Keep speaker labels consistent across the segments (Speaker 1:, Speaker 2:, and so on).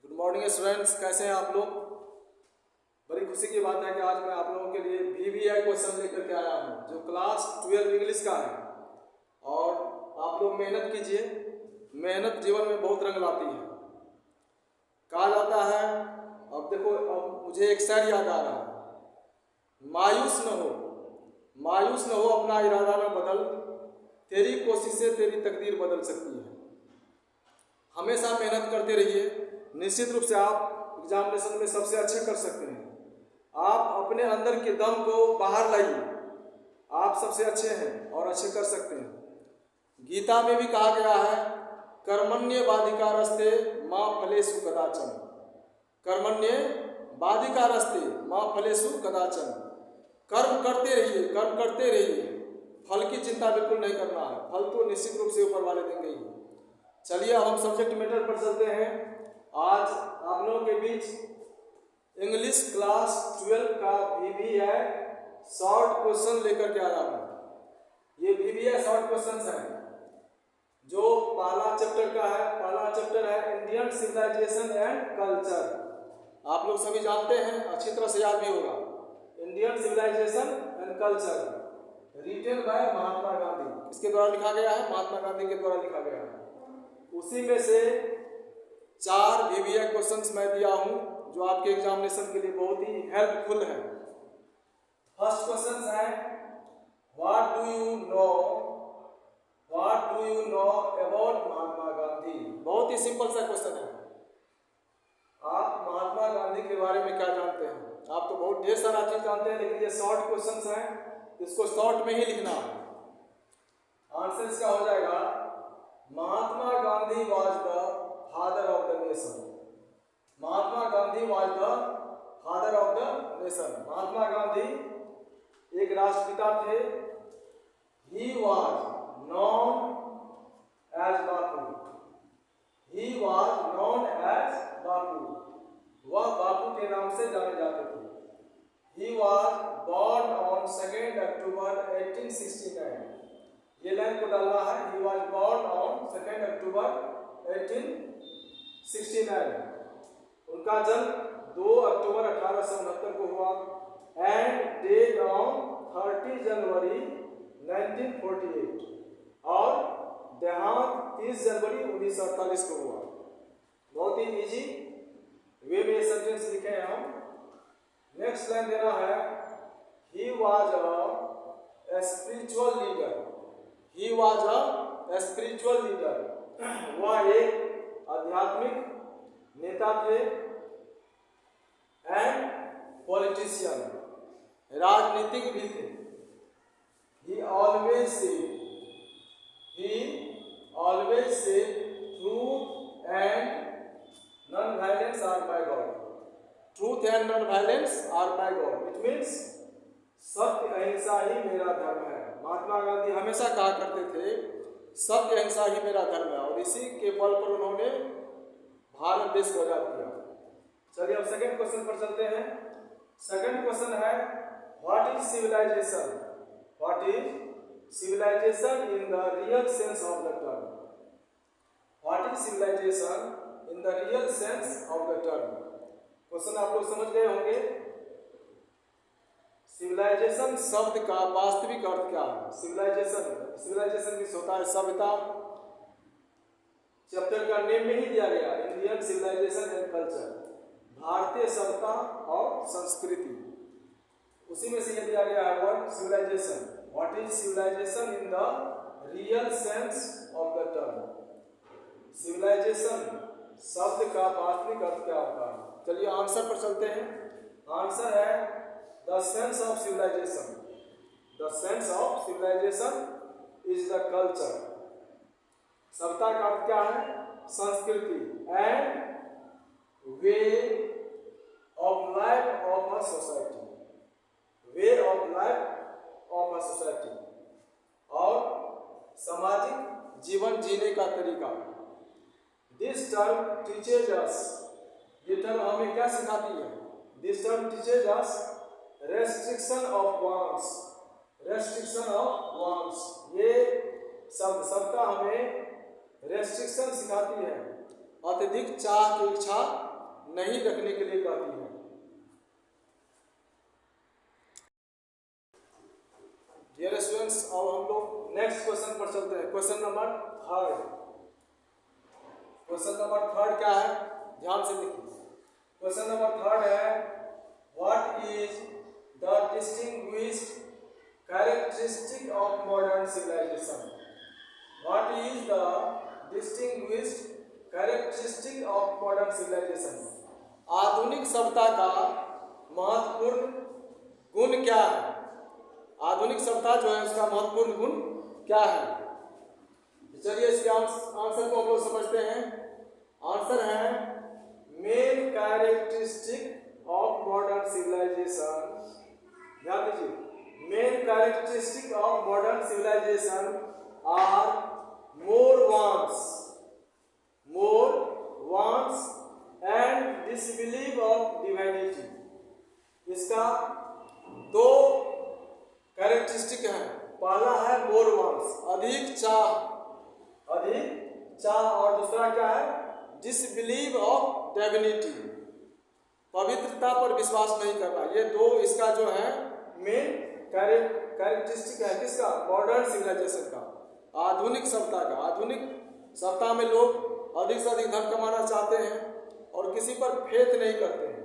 Speaker 1: Good morning students, कैसे हैं आप लोग। बड़ी खुशी की बात है कि आज मैं आप लोगों के लिए VVI क्वेश्चन लेकर के आया हूं जो क्लास 12 इंग्लिश का है। और आप लोग मेहनत कीजिए, मेहनत जीवन में बहुत रंग लाती है। कहा जाता है, अब देखो, अब मुझे एक शायर याद आ रहा है, मायूस न हो, मायूस न हो, अपना इरादा न बदल, तेरी कोशिशें तेरी तकदीर बदल सकती है। हमेशा मेहनत करते रहिए, निश्चित रूप से आप एग्जामिनेशन में सबसे अच्छे कर सकते हैं। आप अपने अंदर के दम को बाहर लाइए, आप सबसे अच्छे हैं और अच्छे कर सकते हैं। गीता में भी कहा गया है, कर्मण्य बाधिकारस्ते माँ फलेषु कदाचन, कर्मण्य बाधिकारस्ते माँ फलेषु कदाचन। कर्म करते रहिए, कर्म करते रहिए, फल की चिंता बिल्कुल नहीं करना है, फल तो निश्चित रूप से ऊपर वाले देंगे ही। चलिए अब हम सब्जेक्ट मैटर पर चलते हैं। आज आप लोगों के बीच इंग्लिश क्लास 12 का VVI शॉर्ट क्वेश्चन लेकर के आया हूँ। ये VVI शॉर्ट क्वेश्चन है जो पहला चैप्टर का है। पहला चैप्टर है इंडियन सिविलाइजेशन एंड कल्चर। आप लोग सभी जानते हैं, अच्छी तरह से याद भी होगा। Indian civilization and culture written by Mahatma Gandhi, इसके द्वारा लिखा गया है, महात्मा गांधी के द्वारा लिखा गया है। उसी में से 4 VVI क्वेश्चंस मैं दिया हूं जो आपके एग्जामिनेशन के लिए बहुत ही हेल्पफुल है। फर्स्ट क्वेश्चन है, what do you know about Mahatma Gandhi. बहुत ही सिंपल सा क्वेश्चन है। आप महात्मा गांधी के बारे में क्या जानते हैं? आप तो बहुत ढेर सारा चीज जानते हैं, लेकिन ये शॉर्ट क्वेश्चंस हैं, इसको शॉर्ट में ही लिखना है। आंसर इसका हो जाएगा, Mahatma Gandhi was the father of the nation. Mahatma Gandhi was the father of the nation. Mahatma Gandhi एक राष्ट्रपिता थे। He was known as Bapu, he was known as Bapu, वह बापू के नाम से जाने जाते थे। He was born on 2 October 1869। ये लाइन को डालना है, he was born on 2 October 1869। उनका जन्म 2 अक्टूबर 1869 को हुआ एंड डेड ऑन 30 जनवरी 1948 और देहांत 30 जनवरी 1948 को हुआ। बहुत ही इजी वे में सेंटेंस लिखे हैं हम। नेक्स्ट लाइन देना है, he was a spiritual leader. He was a spiritual leader. वह एक आध्यात्मिक नेता थे। एंड पॉलिटिशियन, राजनीतिक भी थे। He always said truth and non-violence are my God. Truth and non-violence are my God. It means सत्य अहिंसा ही मेरा धर्म है। महात्मा गांधी हमेशा कहा करते थे, सत्य अहिंसा ही मेरा धर्म है, और इसी के बल पर उन्होंने भारत देश को आजाद किया। चलिए अब सेकंड क्वेश्चन पर चलते हैं। सेकंड क्वेश्चन है, what is civilization? What is civilization in the real sense of the term? What is civilization in the real sense of the term? Question आप लोग समझ गए होंगे। सिविलाइजेशन शब्द का वास्तविक अर्थ क्या है? सिविलाइजेशन किस होता है? सभ्यता। चैप्टर का नेम में ही दिया गया, इंडियन सिविलाइजेशन एंड कल्चर, भारतीय सभ्यता और संस्कृति। उसी में से ये दिया गया है word civilization. What is civilization in the real sense of the term? Civilization शब्द का वास्तविक अर्थ क्या होता है? चलिए आंसर पर चलते हैं। आंसर है, the sense of civilization. The sense of civilization is the culture. सभ्यता का अर्थ क्या है? संस्कृति। and way of life of a society. way of life of a society. और सामाजिक जीवन जीने का तरीका। This term teaches us. ये टर्म हमें क्या सिखाती है? This term teaches us restriction of wants. restriction of wants, ये सभ्यता हमें रेस्ट्रिक्शन सिखाती है, अत्यधिक चाह की इच्छा नहीं रखने के लिए कहती है। डियर स्टूडेंट्स, अब हम लोग नेक्स्ट क्वेश्चन पर चलते हैं। Question number third. Question number third क्या है, ध्यान से देखिए। क्वेश्चन नंबर थर्ड है, what is the distinguished characteristic of modern civilization? What is the distinguished characteristic of modern civilization? आधुनिक सभ्यता का महत्वपूर्ण गुण क्या है? आधुनिक सभ्यता जो है उसका महत्वपूर्ण गुण क्या है? चलिए इसके आंसर को हम लोग समझते हैं। आंसर है main characteristic of modern civilization. ध्यान दीजिए, main characteristic of modern civilization are more wants and disbelieve of divinity. इसका दो कैरेक्टरिस्टिक है। पहला है मोर वांट्स, अधिक चाह, और दूसरा क्या है, डिसबिलीव ऑफ डिविनिटी, पवित्रता पर विश्वास नहीं करना। ये दो इसका जो है मेन कैरेक्टरिस्टिक है। किसका? मॉडर्न सिविलाइजेशन का, आधुनिक सभ्यता का। आधुनिक सभ्यता में लोग अधिक से अधिक धन कमाना चाहते हैं और किसी पर फेथ नहीं करते हैं।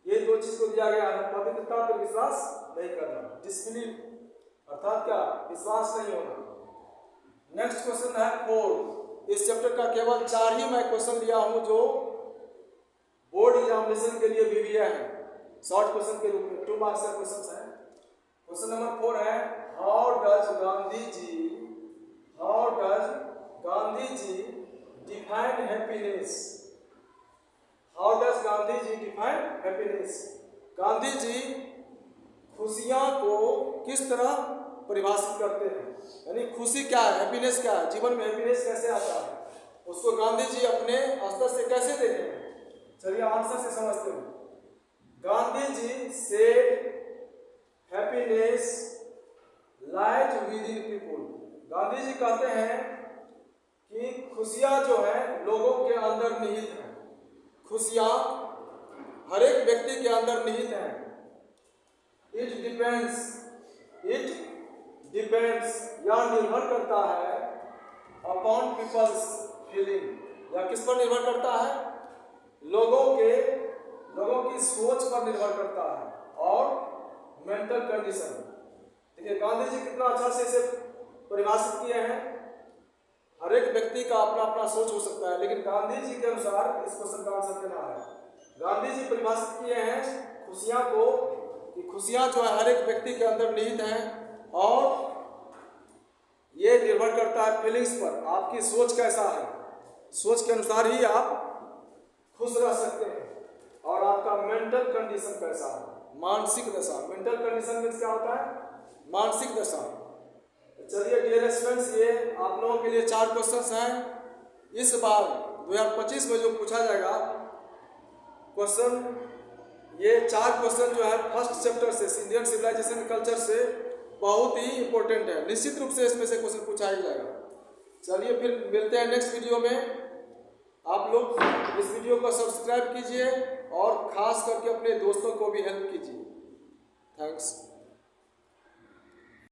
Speaker 1: ये दो चीज को दिया गया है, पवित्रता पर विश्वास नहीं करना, डिसबिलीव अर्थात क्या, विश्वास नहीं होना। नेक्स्ट क्वेश्चन है 4। इस चैप्टर का केवल 4 ही मैं क्वेश्चन लिया हूं जो बोर्ड एग्जामिनेशन के लिए भी दिया है, शॉर्ट क्वेश्चन के रूप में। 2 मार्क्स का क्वेश्चन है। क्वेश्चन नंबर 4 है, how does Gandhi ji define happiness? How does Gandhi ji define happiness? Gandhi ji खुशियां को किस तरह परिभाषित करते हैं? यानी खुशी क्या है, हैप्पीनेस क्या है, जीवन में हैप्पीनेस कैसे आता है, उसको गांधी जी अपने स्तर से कैसे देते हैं? चलिए आंसर से समझते हैं। Gandhi ji said happiness lies within people. Gandhi ji कहते हैं कि खुशियां जो है लोगों के अंदर निहित है। खुशियां हर एक व्यक्ति के अंदर निहित है। इट डिपेंड्स या निर्भर करता है अपॉन पीपल्स फीलिंग। या किस पर निर्भर करता है? लोगों की सोच पर निर्भर करता है और मेंटल कंडीशन। देखिए गांधी जी कितना अच्छा से इसे परिभाषित किए हैं। हर एक व्यक्ति का अपना अपना सोच हो सकता है, लेकिन गांधी जी के अनुसार इस क्वेश्चन का आंसर देना है। गांधी जी परिभाषित किए हैं खुशियां को, कि खुशियां जो है हर एक व्यक्ति के अंदर निहित हैं और ये निर्भर करता है फीलिंग्स पर। आपकी सोच कैसा है, सोच के अनुसार ही आप खुश रह सकते हैं। और आपका मेंटल कंडीशन कैसा है, मानसिक दशा। मेंटल कंडीशन में क्या होता है? मानसिक दशा। चलिए डियर स्टूडेंट्स, ये आप लोगों के लिए 4 क्वेश्चंस हैं। इस बार 2025 में जो पूछा जाएगा क्वेश्चन, ये 4 क्वेश्चन जो है फर्स्ट चैप्टर से, इंडियन सिविलाइजेशन कल्चर से, बहुत ही इंपॉर्टेंट है। निश्चित रूप से इसमें से क्वेश्चन पूछा ही जाएगा। चलिए फिर मिलते हैं नेक्स्ट वीडियो में। आप लोग इस वीडियो को सब्सक्राइब कीजिए और खास करके अपने दोस्तों को भी हेल्प कीजिए। थैंक्स।